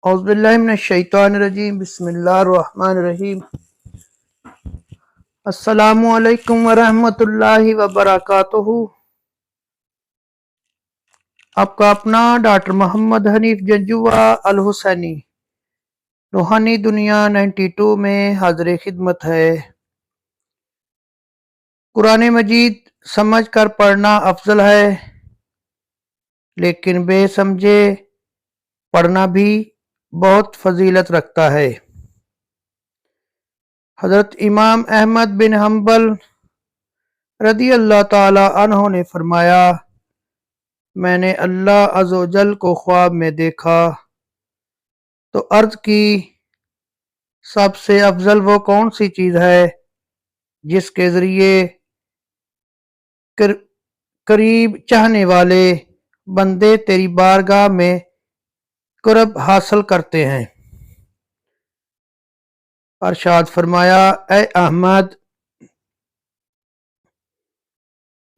औज़ुबिल्लाहिमिनश्शैतानिर्रजीम बिस्मिल्लाहिर्रहमानिर्रहीम। अस्सलामु अलैकुम वरहमतुल्लाहि वबरकातुहू। आपका अपना डॉक्टर मोहम्मद हनीफ जंजुआ अल हुसैनी रूहानी दुनिया 92 में हाज़िर खिदमत है। कुरान मजीद समझ कर पढ़ना अफजल है, लेकिन बेसमझे पढ़ना भी बहुत फजीलत रखता है। हज़रत इमाम अहमद बिन हम्बल रदी अल्लाह ताला अन्हो ने फरमाया, मैंने अल्लाह अज़्ज़ व जल को ख्वाब में देखा तो अर्ज़ की, सबसे अफजल वो कौन सी चीज़ है जिसके ज़रिए करीब चाहने वाले बंदे तेरी बारगाह में कुर्ब हासिल करते हैं। अरशाद फरमाया, ए अहमद,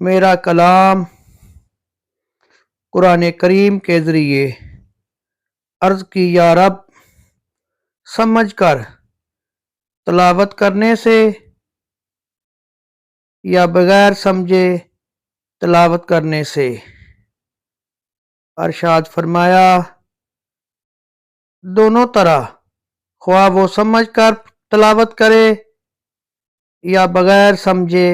मेरा कलाम कुरान करीम के ज़रिए। अर्ज़ की, या रब, समझ कर तलावत करने से या बगैर समझे तलावत करने से। अरशाद फरमाया, दोनों तरह, ख्वाह वो समझ कर तलावत करे या बगैर समझे